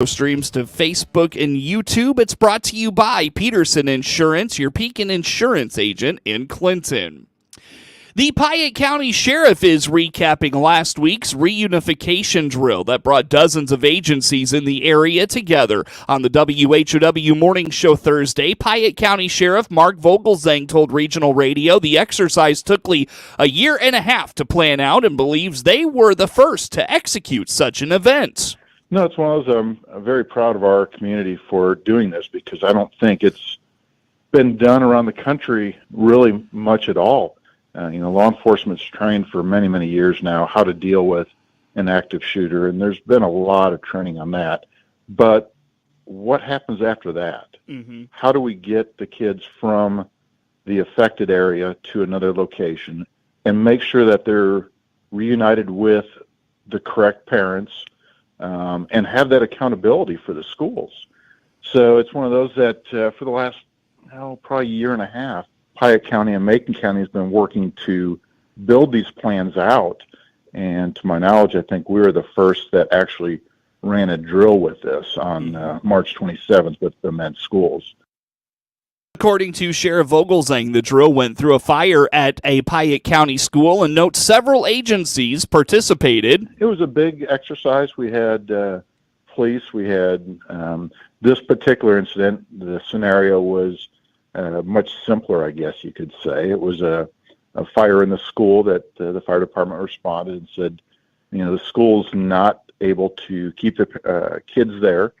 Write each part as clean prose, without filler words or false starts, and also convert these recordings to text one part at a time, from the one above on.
Streams to Facebook and YouTube. It's brought to you by Peterson Insurance, your Pekin Insurance agent in Clinton. The Piatt County Sheriff is recapping last week's Reunification drill that brought dozens of agencies in the area together. On the WHOW Morning Show Thursday, Piatt County Sheriff Mark Vogelzang told Regional Radio the exercise took a year and a half to plan out and believes they were the first to execute such an event. No, it's one of those I'm very proud of our community for doing this because I don't think it's been done around the country really much at all. Law enforcement's trained for many, many years now how to deal with an active shooter, and there's been a lot of training on that. But what happens after that? Mm-hmm. How do we get the kids from the affected area to another location and make sure that they're reunited with the correct parents? And have that accountability for the schools. So it's one of those that for the last, probably year and a half, Piatt County and Macon County has been working to build these plans out. And to my knowledge, I think we were the first that actually ran a drill with this on March 27th with the men's schools. According to Sheriff Vogelzang, the drill went through a fire at a Piatt County school and notes several agencies participated. It was a big exercise. We had police. We had this particular incident. The scenario was much simpler, I guess you could say. It was a fire in the school that the fire department responded and said, the school's not able to keep the kids there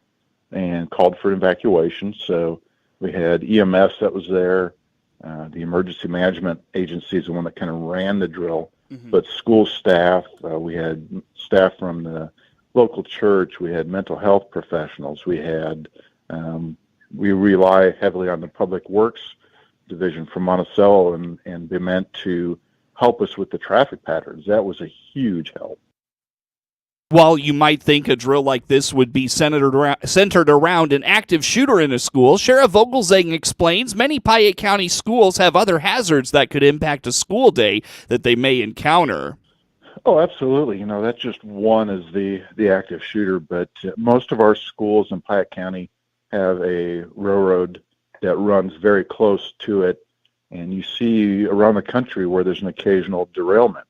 and called for evacuation. So we had EMS that was there. The emergency management agency is the one that kind of ran the drill. Mm-hmm. But school staff, we had staff from the local church. We had mental health professionals. We rely heavily on the public works division from Monticello and Piatt to help us with the traffic patterns. That was a huge help. While you might think a drill like this would be centered around an active shooter in a school, Sheriff Vogelzang explains many Piatt County schools have other hazards that could impact a school day that they may encounter. Oh, absolutely. That's just one is the active shooter, but most of our schools in Piatt County have a railroad that runs very close to it, and you see around the country where there's an occasional derailment.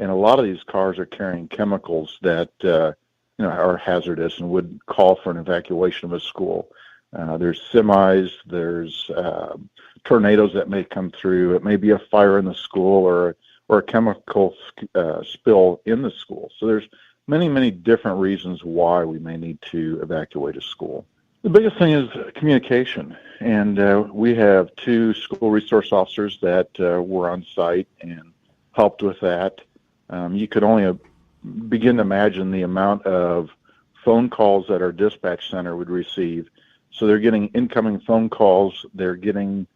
And a lot of these cars are carrying chemicals that are hazardous and would call for an evacuation of a school. There's semis, there's tornadoes that may come through. It may be a fire in the school or a chemical spill in the school. So there's many, many different reasons why we may need to evacuate a school. The biggest thing is communication, and we have 2 school resource officers that were on site and helped with that. You could only begin to imagine the amount of phone calls that our dispatch center would receive. So they're getting incoming phone calls. They're getting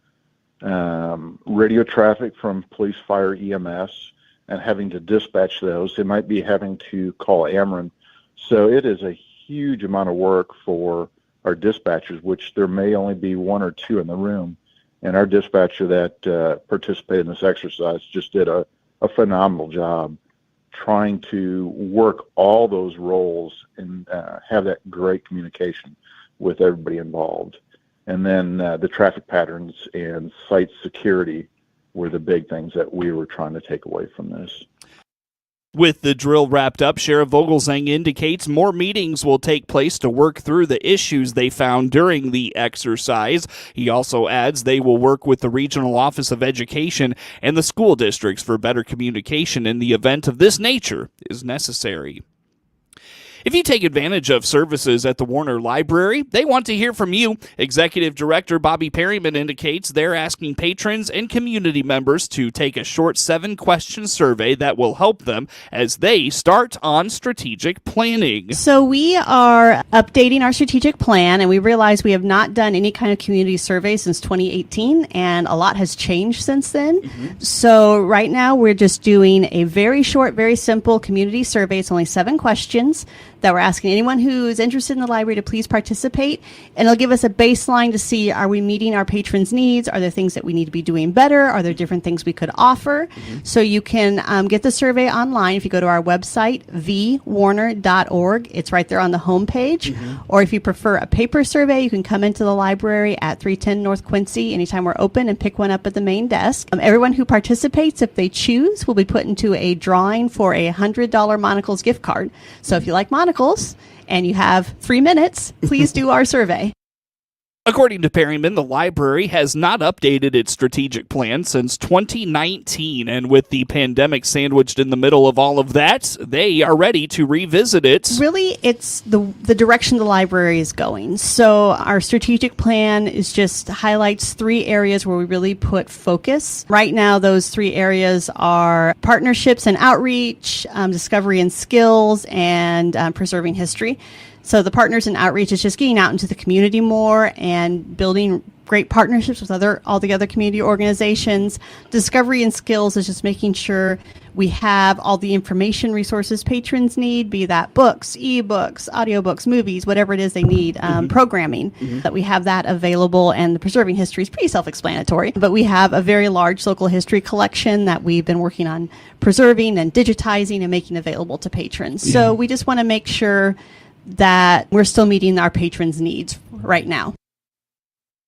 radio traffic from police, fire, EMS, and having to dispatch those. They might be having to call Ameren. So it is a huge amount of work for our dispatchers, which there may only be 1 or 2 in the room. And our dispatcher that participated in this exercise just did a phenomenal job trying to work all those roles and have that great communication with everybody involved. And then the traffic patterns and site security were the big things that we were trying to take away from this. With the drill wrapped up, Sheriff Vogelzang indicates more meetings will take place to work through the issues they found during the exercise. He also adds they will work with the Regional Office of Education and the school districts for better communication in the event of this nature is necessary. If you take advantage of services at the Warner Library, they want to hear from you. Executive Director Bobby Perryman indicates they're asking patrons and community members to take a short 7-question survey that will help them as they start on strategic planning. So we are updating our strategic plan, and we realize we have not done any kind of community survey since 2018, and a lot has changed since then. Mm-hmm. So right now we're just doing a very short, very simple community survey. It's only 7 questions that we're asking anyone who is interested in the library to please participate. And it'll give us a baseline to see, are we meeting our patrons' needs? Are there things that we need to be doing better? Are there different things we could offer? So you can get the survey online if you go to our website, vwarner.org. It's right there on the homepage. Or if you prefer a paper survey, you can come into the library at 310 North Quincy anytime we're open and pick one up at the main desk. Everyone who participates, if they choose, will be put into a drawing for a $100 Monocle's gift card. So if you like Monocles and you have 3 minutes, please do our survey. According to Perryman, the library has not updated its strategic plan since 2019, and with the pandemic sandwiched in the middle of all of that, they are ready to revisit it. Really, it's the direction the library is going. So our strategic plan is just highlights 3 areas where we really put focus. Right now, those 3 areas are partnerships and outreach, discovery and skills, and preserving history. So the partners and outreach is just getting out into the community more and building great partnerships with all the other community organizations. Discovery and skills is just making sure we have all the information resources patrons need, be that books, ebooks, audiobooks, movies, whatever it is they need, programming, that we have that available. And the preserving history is pretty self-explanatory, but we have a very large local history collection that we've been working on preserving and digitizing and making available to patrons. So we just want to make sure that we're still meeting our patrons' needs right now.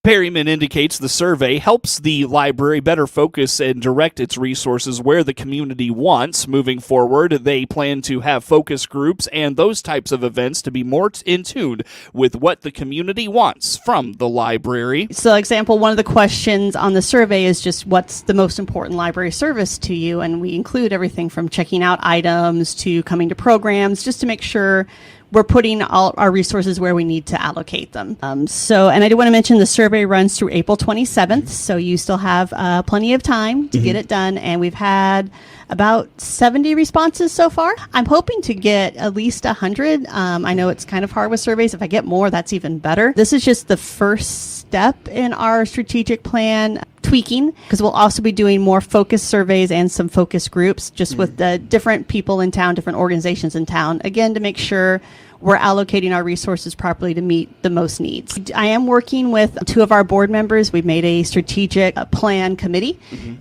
Perryman indicates the survey helps the library better focus and direct its resources where the community wants. Moving forward, they plan to have focus groups and those types of events to be more in tune with what the community wants from the library. So, example, one of the questions on the survey is just what's the most important library service to you? And we include everything from checking out items to coming to programs, just to make sure we're putting all our resources where we need to allocate them. And I do want to mention the survey runs through April 27th, so you still have plenty of time to get it done. And we've had about 70 responses so far. I'm hoping to get at least 100. I know it's kind of hard with surveys. If I get more, that's even better. This is just the first step in our strategic plan tweaking, because we'll also be doing more focus surveys and some focus groups just with the different people in town, different organizations in town, again, to make sure we're allocating our resources properly to meet the most needs. I am working with 2 of our board members. We've made a strategic plan committee,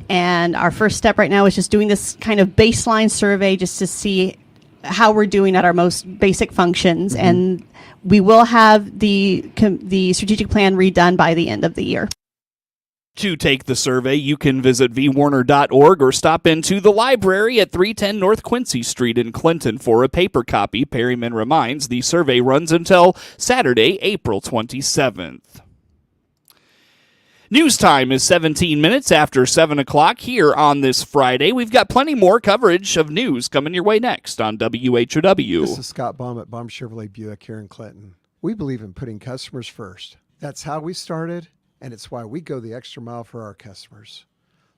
and our first step right now is just doing this kind of baseline survey just to see how we're doing at our most basic functions, and we will have the strategic plan redone by the end of the year. To take the survey, you can visit vwarner.org or stop into the library at 310 North Quincy Street in Clinton for a paper copy. Perryman reminds the survey runs until Saturday, April 27th. News time is 17 minutes after 7 o'clock here on this Friday. We've got plenty more coverage of news coming your way next on WHOW. This is Scott Baum at Baum Chevrolet Buick here in Clinton. We believe in putting customers first. That's how we started, and it's why we go the extra mile for our customers.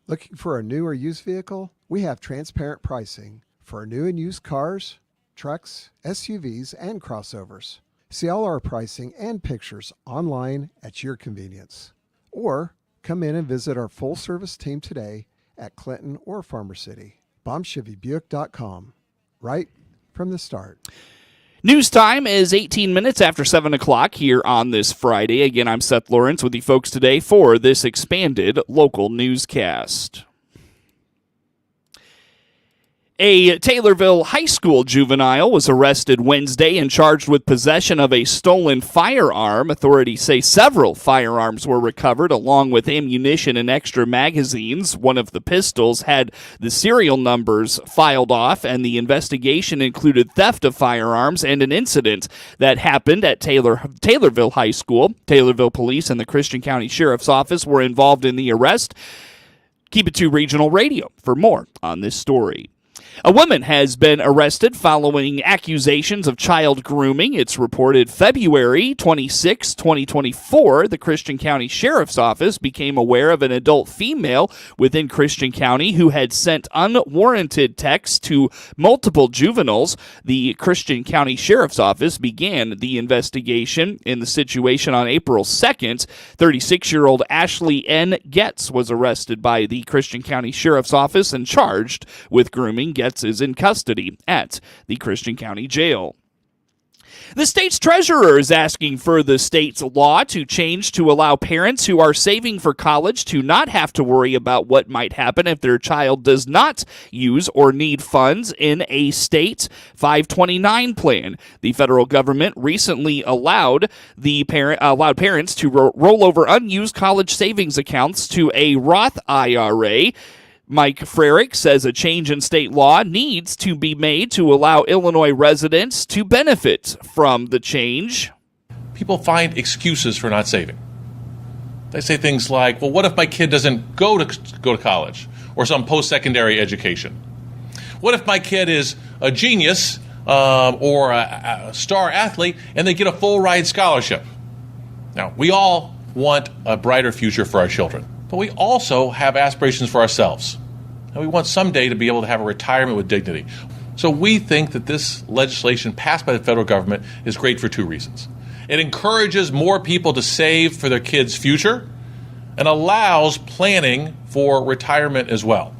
Looking for a new or used vehicle? We have transparent pricing for new and used cars, trucks, SUVs, and crossovers. See all our pricing and pictures online at your convenience. Or come in and visit our full-service team today at Clinton or Farmer City. BaumChevyBuick.com. Right from the start. News time is 18 minutes after 7 o'clock here on this Friday. Again, I'm Seth Lawrence with you folks today for this expanded local newscast. A Taylorville High School juvenile was arrested Wednesday and charged with possession of a stolen firearm. Authorities say several firearms were recovered, along with ammunition and extra magazines. One of the pistols had the serial numbers filed off, and the investigation included theft of firearms and an incident that happened at Taylorville High School. Taylorville Police and the Christian County Sheriff's Office were involved in the arrest. Keep it to Regional Radio for more on this story. A woman has been arrested following accusations of child grooming. It's reported February 26, 2024, the Christian County Sheriff's Office became aware of an adult female within Christian County who had sent unwarranted texts to multiple juveniles. The Christian County Sheriff's Office began the investigation in the situation on April 2nd. 36-year-old Ashley N. Getz was arrested by the Christian County Sheriff's Office and charged with grooming. Getz is in custody at the Christian County Jail. The state's treasurer is asking for the state's law to change to allow parents who are saving for college to not have to worry about what might happen if their child does not use or need funds in a state 529 plan. The federal government recently allowed parents to roll over unused college savings accounts to a Roth IRA. Mike Frerick says a change in state law needs to be made to allow Illinois residents to benefit from the change. People find excuses for not saving. They say things like, well, what if my kid doesn't go to college or some post-secondary education? What if my kid is a genius or a star athlete and they get a full ride scholarship? Now, we all want a brighter future for our children, but we also have aspirations for ourselves. And we want someday to be able to have a retirement with dignity. So we think that this legislation passed by the federal government is great for two reasons. It encourages more people to save for their kids' future and allows planning for retirement as well.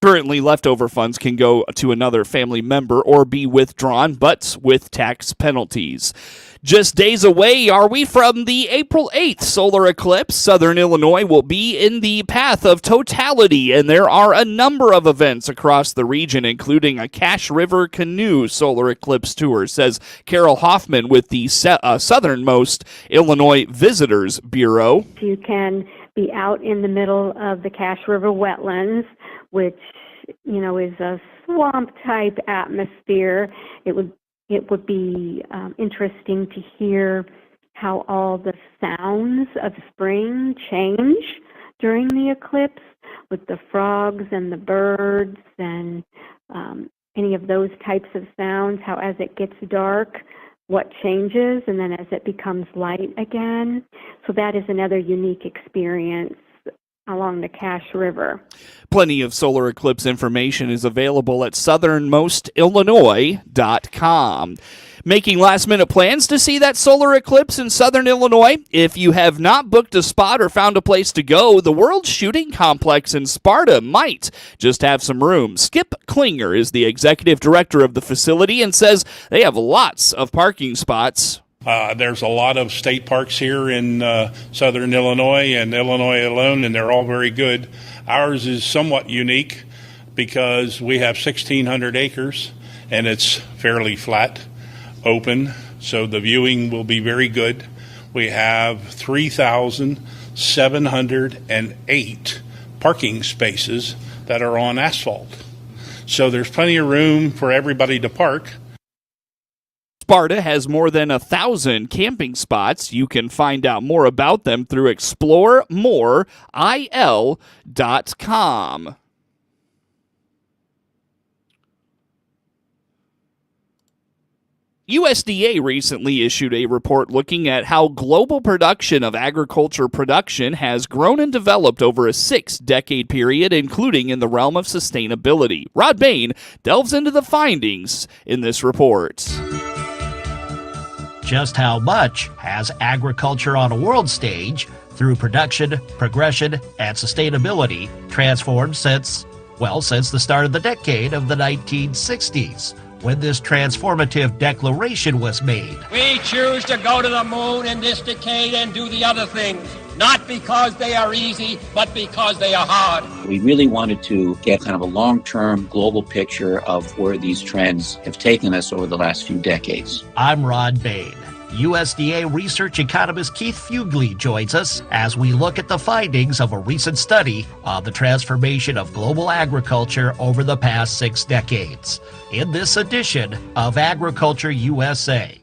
Currently, leftover funds can go to another family member or be withdrawn, but with tax penalties. Just days away are we from the April 8th solar eclipse. Southern Illinois will be in the path of totality, and there are a number of events across the region, including a Cache River Canoe solar eclipse tour, says Carol Hoffman with the Southernmost Illinois Visitors Bureau. You can be out in the middle of the Cache River wetlands, which, is a swamp-type atmosphere. It would be interesting to hear how all the sounds of spring change during the eclipse with the frogs and the birds and any of those types of sounds, how as it gets dark, what changes, and then as it becomes light again. So that is another unique experience along the Cache River. Plenty of solar eclipse information is available at southernmostillinois.com. Making last-minute plans to see that solar eclipse in southern Illinois? If you have not booked a spot or found a place to go, the World Shooting Complex in Sparta might just have some room. Skip Klinger is the executive director of the facility and says they have lots of parking spots. There's a lot of state parks here in southern Illinois and Illinois alone, and they're all very good. Ours is somewhat unique because we have 1,600 acres, and it's fairly flat, open, so the viewing will be very good. We have 3,708 parking spaces that are on asphalt. So there's plenty of room for everybody to park. Sparta has more than 1,000 camping spots. You can find out more about them through exploremoreil.com. USDA recently issued a report looking at how global production of agriculture production has grown and developed over a 6-decade period, including in the realm of sustainability. Rod Bain delves into the findings in this report. Just how much has agriculture on a world stage, through production, progression, and sustainability, transformed since the start of the decade of the 1960s, when this transformative declaration was made? We choose to go to the moon in this decade and do the other things, not because they are easy, but because they are hard. We really wanted to get kind of a long-term global picture of where these trends have taken us over the last few decades. I'm Rod Bain. USDA research economist Keith Fugly joins us as we look at the findings of a recent study on the transformation of global agriculture over the past 6 decades, in this edition of Agriculture USA.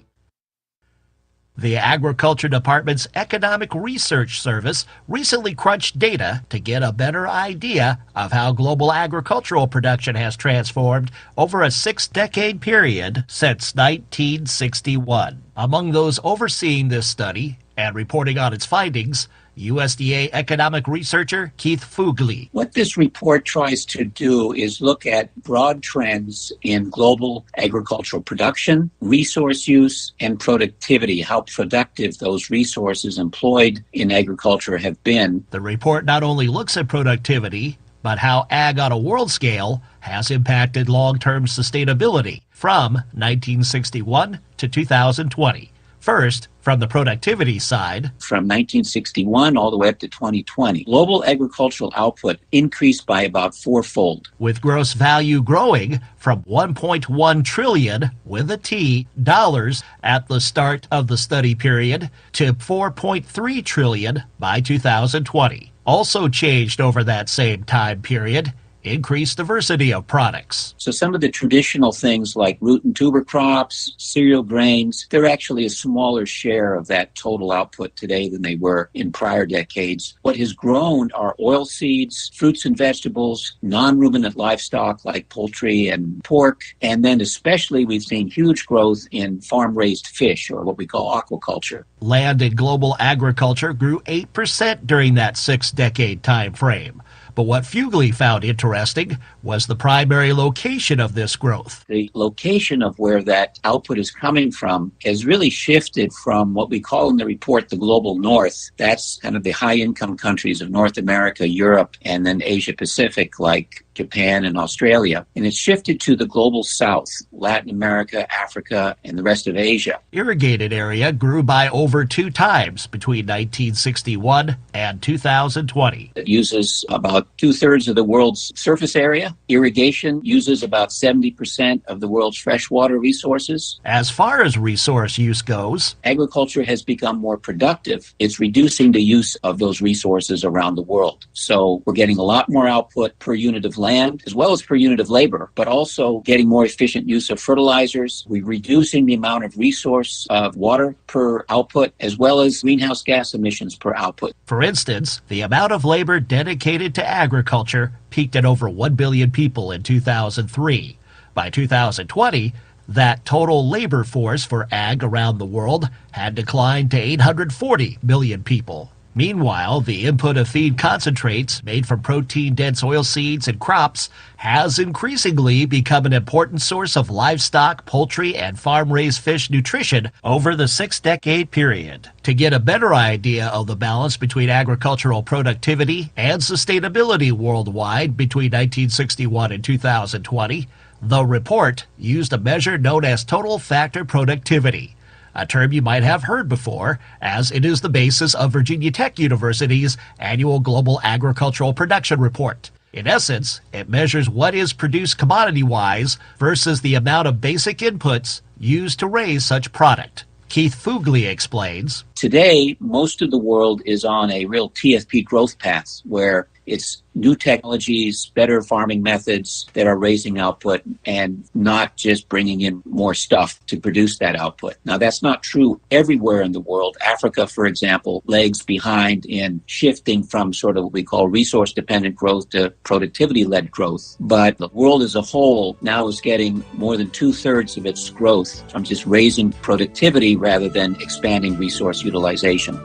The Agriculture Department's Economic Research Service recently crunched data to get a better idea of how global agricultural production has transformed over a 6-decade period since 1961. Among those overseeing this study and reporting on its findings, USDA economic researcher Keith Fugly. What this report tries to do is look at broad trends in global agricultural production, resource use, and productivity, how productive those resources employed in agriculture have been. The report not only looks at productivity, but how ag on a world scale has impacted long-term sustainability from 1961 to 2020. First, from the productivity side, From 1961 all the way up to 2020, global agricultural output increased by about fourfold. with gross value growing from 1.1 trillion with a T dollars at the start of the study period to 4.3 trillion by 2020. Also changed over that same time period, increased diversity of products. So some of the traditional things like root and tuber crops, cereal grains, they're actually a smaller share of that total output today than they were in prior decades. What has grown are oil seeds, fruits and vegetables, non-ruminant livestock like poultry and pork, and then especially we've seen huge growth in farm-raised fish, or what we call aquaculture. Land in global agriculture grew 8% during that 6-decade time frame. But what Fugly found interesting was the primary location of this growth. The location of where that output is coming from has really shifted from what we call in the report the global north. That's kind of the high-income countries of North America, Europe, and then Asia Pacific, like Japan and Australia. And it's shifted to the global south, Latin America, Africa, and the rest of Asia. Irrigated area grew by over 2 times between 1961 and 2020. It uses about 2/3 of the world's surface area. Irrigation uses about 70% of the world's freshwater resources. As far as resource use goes, Agriculture has become more productive. It's reducing the use of those resources around the world. So we're getting a lot more output per unit of land as well as per unit of labor, but also getting more efficient use of fertilizers. We're reducing the amount of resource of water per output as well as greenhouse gas emissions per output. for instance, the amount of labor dedicated to agriculture peaked at over 1 billion people in 2003. By 2020, that total labor force for ag around the world had declined to 840 million people. Meanwhile, the input of feed concentrates made from protein-dense oilseeds and crops has increasingly become an important source of livestock, poultry, and farm-raised fish nutrition over the 6-decade period. To get a better idea of the balance between agricultural productivity and sustainability worldwide between 1961 and 2020, the report used a measure known as total factor productivity, a term you might have heard before, as it is the basis of Virginia Tech University's annual Global Agricultural Production Report. In essence, it measures what is produced commodity-wise versus the amount of basic inputs used to raise such product. Keith Fugly explains, Today, most of the world is on a real TFP growth path where it's new technologies, better farming methods that are raising output and not just bringing in more stuff to produce that output. Now, that's not true everywhere in the world. Africa, for example, lags behind in shifting from sort of what we call resource-dependent growth to productivity-led growth. But the world as a whole now is getting more than 2/3 of its growth from just raising productivity rather than expanding resource utilization.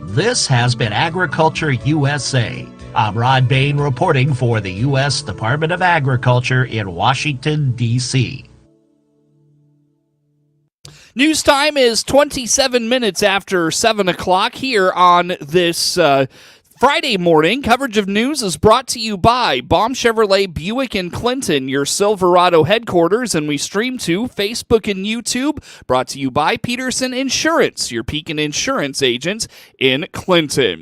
this has been Agriculture USA. I'm Rod Bain reporting for the U.S. Department of Agriculture in Washington, D.C. News time is 27 minutes after 7 o'clock here on this Friday morning. Coverage of news is brought to you by Baum Chevrolet Buick in Clinton, your Silverado headquarters, and we stream to Facebook and YouTube. Brought to you by Peterson Insurance, your Pekin Insurance agents in Clinton.